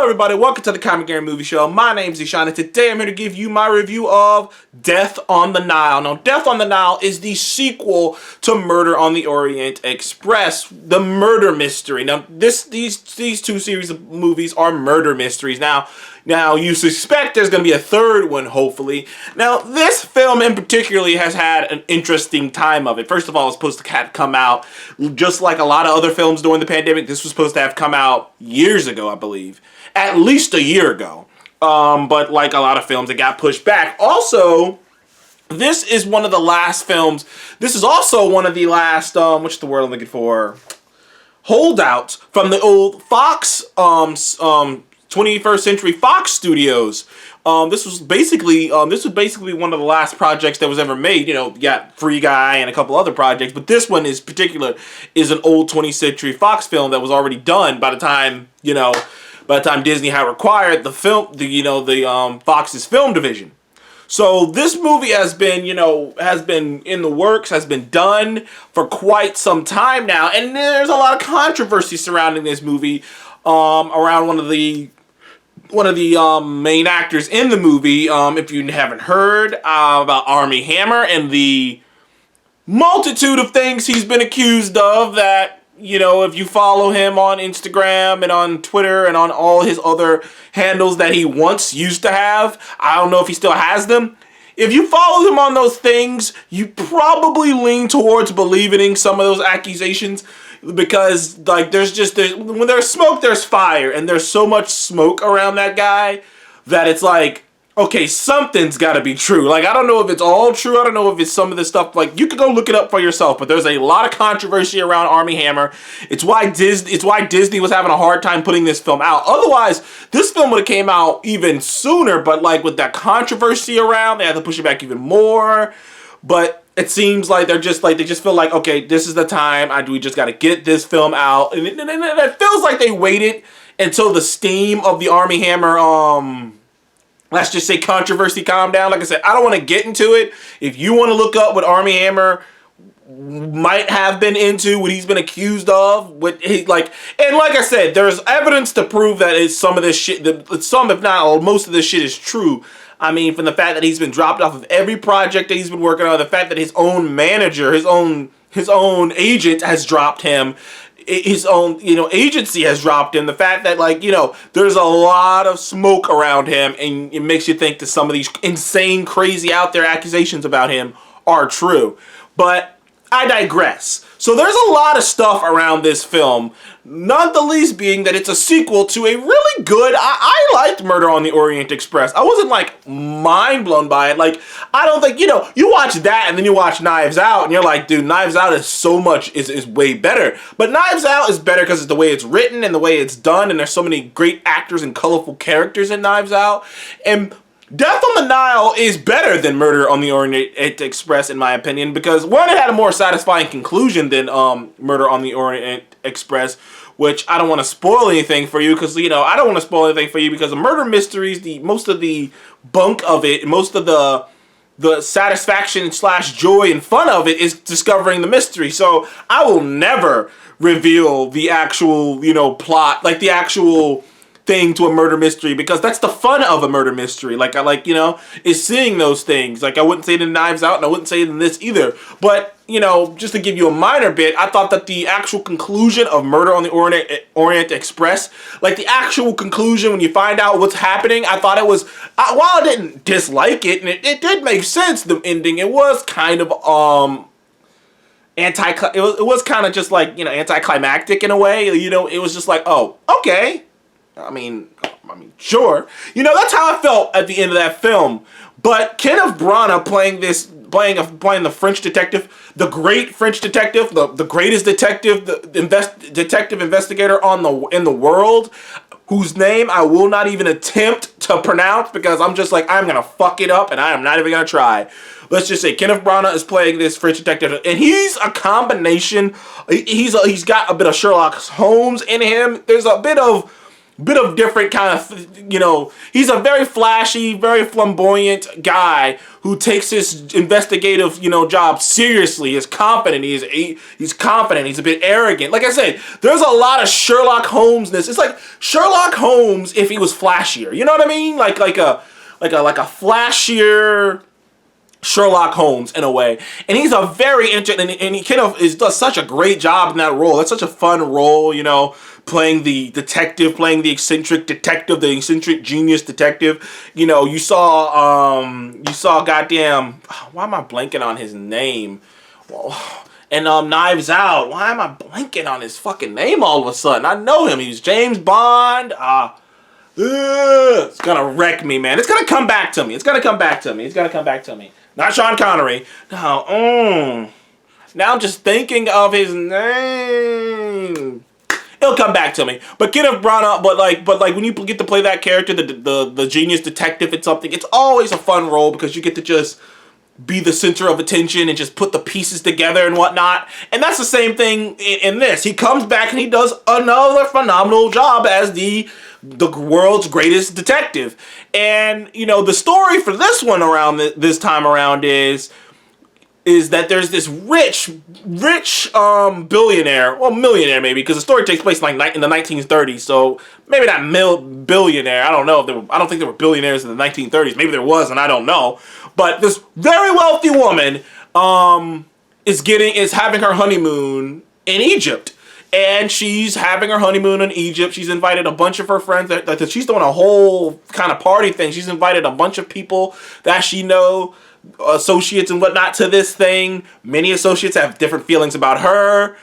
everybody, welcome to the Comic Gary Movie Show. My name's Ishan, and today I'm here to give you my review of Death on the Nile. Now, Death on the Nile is the sequel to Murder on the Orient Express, the murder mystery. Now, these two series of movies are murder mysteries. Now, you suspect there's going to be a third one, hopefully. Now, this film in particular has had an interesting time of it. First of all, it's supposed to come out, just like a lot of other films during the pandemic, this was supposed to have come out years ago, I believe. At least a year ago. But like a lot of films, it got pushed back. Also, this is one of the last films. This is also one of the last, what's the word I'm looking for? Holdouts from the old Fox, 21st Century Fox Studios. This was basically one of the last projects that was ever made. You know, you got Free Guy and a couple other projects, but this one is an old 20th Century Fox film that was already done by the time Disney had acquired the Fox's film division. So this movie has been in the works, has been done for quite some time now, and there's a lot of controversy surrounding this movie, around one of the main actors in the movie. If you haven't heard about Armie Hammer and the multitude of things he's been accused of, that, you know, if you follow him on Instagram and on Twitter and on all his other handles that he once used to have, I don't know if he still has them. If you follow him on those things, you probably lean towards believing in some of those accusations, because like when there's smoke, there's fire, and there's so much smoke around that guy that it's like, okay, something's got to be true. Like, I don't know if it's all true. I don't know if it's some of this stuff. Like, you could go look it up for yourself. But there's a lot of controversy around Armie Hammer. It's why Disney was having a hard time putting this film out. Otherwise, this film would have came out even sooner. But like with that controversy around, they had to push it back even more. But it seems like they just feel like, okay, this is the time. We just got to get this film out. And it feels like they waited until the steam of the Armie Hammer, let's just say controversy calmed down. Like I said, I don't want to get into it. If you want to look up what Armie Hammer might have been into, what he's been accused of, and like I said, there's evidence to prove that some of this shit, some if not most of this shit is true. I mean, from the fact that he's been dropped off of every project that he's been working on, the fact that his own manager, his own agent has dropped him, his own, agency has dropped him, the fact that, like, there's a lot of smoke around him, and it makes you think that some of these insane, crazy, out there accusations about him are true. But I digress. So there's a lot of stuff around this film, not the least being that it's a sequel to a really good, I liked Murder on the Orient Express. I wasn't like mind blown by it. Like, I don't think, you watch that and then you watch Knives Out and you're like, dude, Knives Out is way better. But Knives Out is better because of the way it's written and the way it's done, and there's so many great actors and colorful characters in Knives Out. And Death on the Nile is better than Murder on the Orient Express, in my opinion, because one, it had a more satisfying conclusion than Murder on the Orient Express, which I don't want to spoil anything for you, because, I don't want to spoil anything for you, because the murder mysteries, most of the bunk of it, most of the satisfaction / joy and fun of it is discovering the mystery. So I will never reveal the actual, plot, like the actual thing to a murder mystery, because that's the fun of a murder mystery. Like, is seeing those things. Like, I wouldn't say it in Knives Out, and I wouldn't say it in this either. But, just to give you a minor bit, I thought that the actual conclusion of Murder on the Orient Express, like the actual conclusion when you find out what's happening, I thought it was, while I didn't dislike it, and it did make sense, the ending, it was kind of, it was kind of just like, anticlimactic in a way. It was just like, oh, okay. I mean, sure. That's how I felt at the end of that film. But Kenneth Branagh playing the French detective, the great French detective, the greatest detective, detective investigator in the world, whose name I will not even attempt to pronounce, because I'm just like, I'm gonna fuck it up, and I am not even gonna try. Let's just say Kenneth Branagh is playing this French detective, and he's a combination. He's got a bit of Sherlock Holmes in him. There's a bit of bit of different kind of, you know, he's a very flashy, very flamboyant guy who takes his investigative, you know, job seriously. He's confident. He's confident. He's a bit arrogant. Like I said, there's a lot of Sherlock Holmes-ness. It's like Sherlock Holmes if he was flashier. You know what I mean? Like a flashier Sherlock Holmes in a way, and he's a very interesting, and he kind of does such a great job in that role. It's such a fun role, you know, playing the detective, playing the eccentric detective, the eccentric genius detective. You know, you saw goddamn, why am I blanking on his name? And Knives Out. Why am I blanking on his fucking name all of a sudden? I know him. He's James Bond. It's gonna wreck me, man. It's gonna come back to me. It's gonna come back to me. It's gonna come back to me. Not Sean Connery. No. Now I'm just thinking of his name. It'll come back to me. But Kenneth Branagh, but like when you get to play that character, the genius detective in something, it's always a fun role because you get to just be the center of attention and just put the pieces together and whatnot. And that's the same thing in this. He comes back and he does another phenomenal job as the world's greatest detective. And, you know, the story for this one around this time around is that there's this rich billionaire, well, millionaire maybe, because the story takes place in the 1930s, so maybe not billionaire. I don't know if I don't think there were billionaires in the 1930s. Maybe there was, and I don't know. But this very wealthy woman is having her honeymoon in Egypt. And she's having her honeymoon in Egypt. She's invited a bunch of her friends. That she's doing a whole kind of party thing. She's invited a bunch of people that she knows, associates and whatnot, to this thing. Many associates have different feelings about her.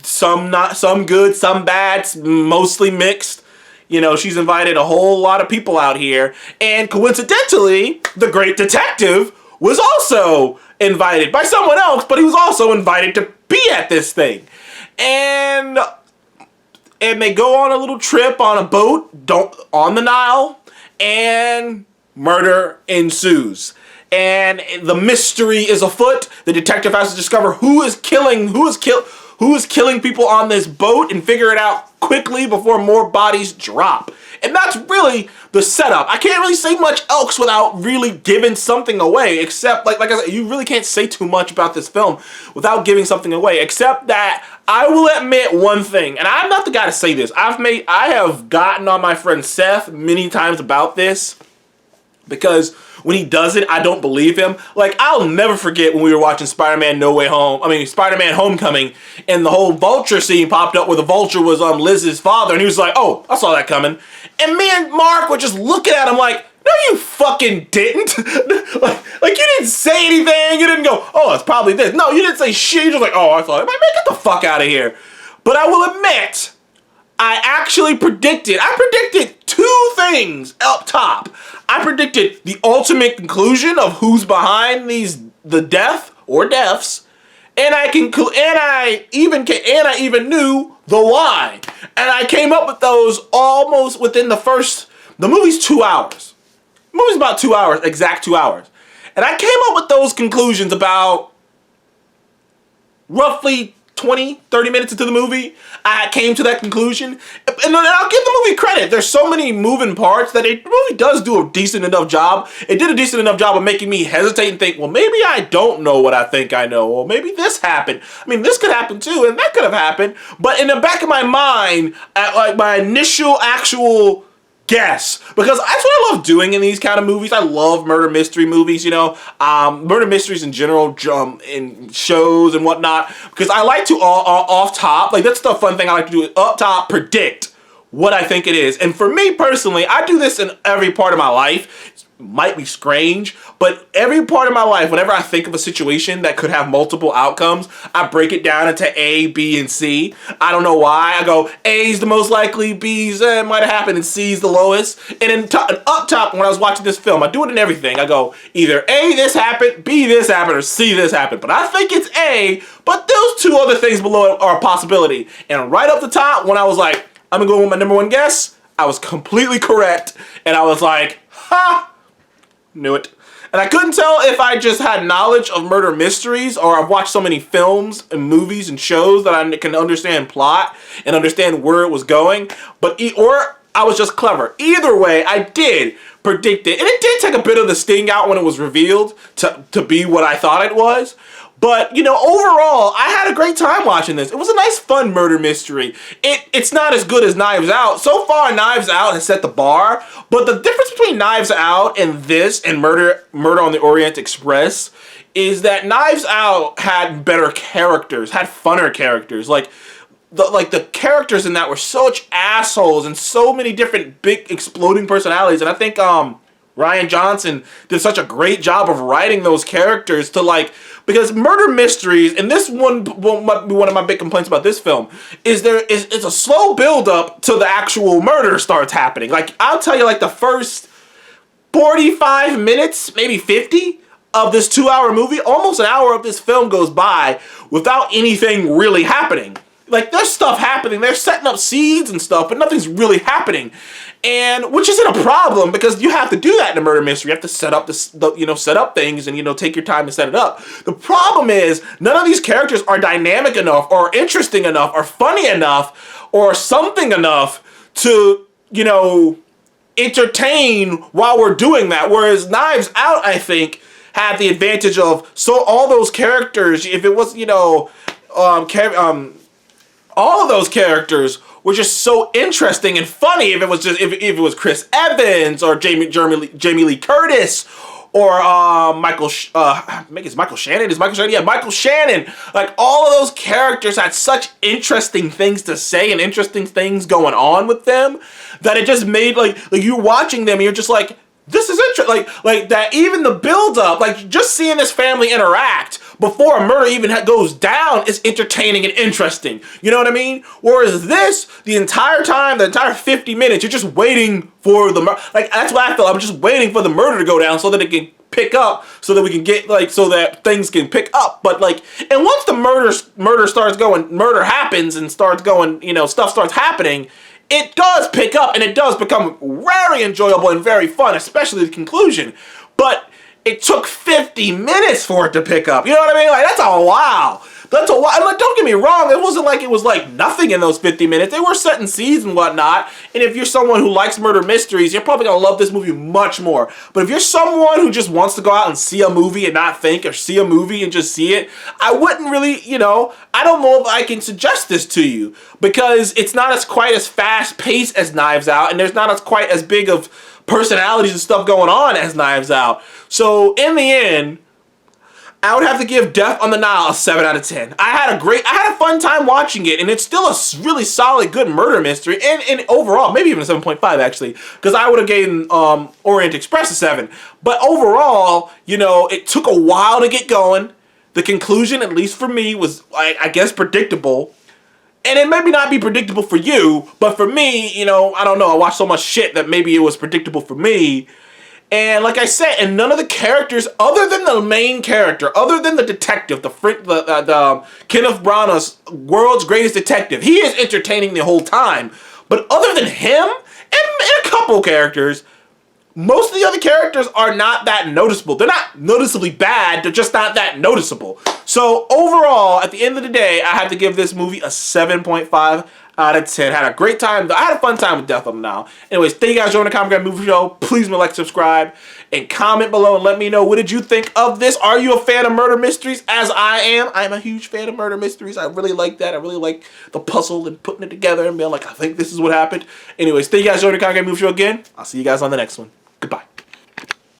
Some not, some good, some bad, mostly mixed. You know, she's invited a whole lot of people out here. And coincidentally, the great detective was also invited by someone else, but he was also invited to be at this thing. And they go on a little trip on a boat on the Nile, and murder ensues. And the mystery is afoot. The detective has to discover who is killing people on this boat and figure it out quickly before more bodies drop. And that's really the setup. I can't really say much else without really giving something away, except, like I said, you really can't say too much about this film without giving something away, except that I will admit one thing, and I'm not the guy to say this. I have gotten on my friend Seth many times about this, because when he does it, I don't believe him. Like, I'll never forget when we were watching Spider-Man Homecoming, and the whole vulture scene popped up where the vulture was Liz's father, and he was like, oh, I saw that coming. And me and Mark were just looking at him like, no, you fucking didn't. like you didn't say anything. You didn't go, oh, it's probably this. No, you didn't say shit. You're just like, oh, I thought it. Like, man, get the fuck out of here. But I will admit, I actually predicted two things up top. I predicted the ultimate conclusion of who's behind the death or deaths, and I even knew the why. And I came up with those almost within the movie's 2 hours. The movie's about 2 hours, exact 2 hours. And I came up with those conclusions about roughly 20, 30 minutes into the movie. I came to that conclusion. And I'll give the movie credit. There's so many moving parts that the movie does do a decent enough job. It did a decent enough job of making me hesitate and think, well, maybe I don't know what I think I know. Or maybe this happened. I mean, this could happen too, and that could have happened. But in the back of my mind, like my initial actual guess, because that's what I love doing in these kind of movies. I love murder mystery movies, you know, murder mysteries in general, in shows and whatnot, because I like to off top, like that's the fun thing I like to do, up top predict what I think it is. And for me personally, I do this in every part of my life. It might be strange, but every part of my life, whenever I think of a situation that could have multiple outcomes, I break it down into A, B, and C. I don't know why. I go, A's the most likely, B's might have happened, and C's the lowest. And then up top, when I was watching this film, I do it in everything. I go, either A, this happened, B, this happened, or C, this happened. But I think it's A, but those two other things below it are a possibility. And right up the top, when I was like, I'm gonna go with my number one guess, I was completely correct. And I was like, ha! Knew it. And I couldn't tell if I just had knowledge of murder mysteries or I've watched so many films and movies and shows that I can understand plot and understand where it was going. But or I was just clever. Either way, I did predict it. And it did take a bit of the sting out when it was revealed to be what I thought it was. But, you know, overall, I had a great time watching this. It was a nice, fun murder mystery. It's not as good as Knives Out. So far, Knives Out has set the bar. But the difference between Knives Out and this and Murder on the Orient Express is that Knives Out had better characters, had funner characters. Like the characters in that were such assholes and so many different big exploding personalities. And I think Rian Johnson did such a great job of writing those characters to like, because murder mysteries, and this one might be one of my big complaints about this film, is it's a slow build up till the actual murder starts happening. Like, I'll tell you, like the first 45 minutes, maybe 50 of this 2-hour movie, almost an hour of this film goes by without anything really happening. Like, there's stuff happening, they're setting up seeds and stuff, but nothing's really happening. And, which isn't a problem, because you have to do that in a murder mystery. You have to set up set up things and, you know, take your time to set it up. The problem is, none of these characters are dynamic enough, or interesting enough, or funny enough, or something enough to, you know, entertain while we're doing that. Whereas Knives Out, I think, had the advantage of, so all those characters, if it was, you know, all of those characters were just so interesting and funny. If it was just if it was Chris Evans or Jamie Lee Curtis or Michael Shannon. Is Michael Shannon? Yeah, Michael Shannon. Like, all of those characters had such interesting things to say and interesting things going on with them that it just made like you're watching them and you're just like, this is interesting. Like that, even the build-up, like just seeing this family interact before a murder even goes down is entertaining and interesting. You know what I mean? Whereas this, the entire time, the entire 50 minutes, you're just waiting for the murder. Like, that's what I felt. I'm just waiting for the murder to go down so that it can pick up, so that we can get, like, so that things can pick up. But, like, and once the murder starts going, murder happens and starts going, you know, stuff starts happening, it does pick up, and it does become very enjoyable and very fun, especially the conclusion. But it took 50 minutes for it to pick up. You know what I mean? Like, that's a while. That's a while. Like, don't get me wrong. It wasn't like it was like nothing in those 50 minutes. They were setting seeds and whatnot. And if you're someone who likes murder mysteries, you're probably going to love this movie much more. But if you're someone who just wants to go out and see a movie and not think, or see a movie and just see it, I wouldn't really, you know, I don't know if I can suggest this to you, because it's not as quite as fast paced as Knives Out, and there's not as quite as big of personalities and stuff going on as Knives Out. So in the end, I would have to give Death on the Nile a 7 out of 10. I had a fun time watching it, and it's still a really solid, good murder mystery, and overall, maybe even a 7.5 actually, because I would have given Orient Express a 7. But overall, you know, it took a while to get going. The conclusion, at least for me, was, I guess, predictable. And it maybe not be predictable for you, but for me, you know, I don't know, I watched so much shit that maybe it was predictable for me. And like I said, and none of the characters, other than the main character, other than the detective, the Kenneth Branagh's world's greatest detective, he is entertaining the whole time. But other than him, and a couple characters, most of the other characters are not that noticeable. They're not noticeably bad, they're just not that noticeable. So overall, at the end of the day, I have to give this movie a 7.5 out of 10. Had a great time. I had a fun time with Death on the Nile. Anyways, thank you guys for joining the Comic Guy Movie Show. Please like, subscribe, and comment below and let me know, what did you think of this? Are you a fan of murder mysteries, as I am? I'm a huge fan of murder mysteries. I really like that. I really like the puzzle and putting it together and being like, I think this is what happened. Anyways, thank you guys for joining the Comic Guy Movie Show again. I'll see you guys on the next one. Goodbye.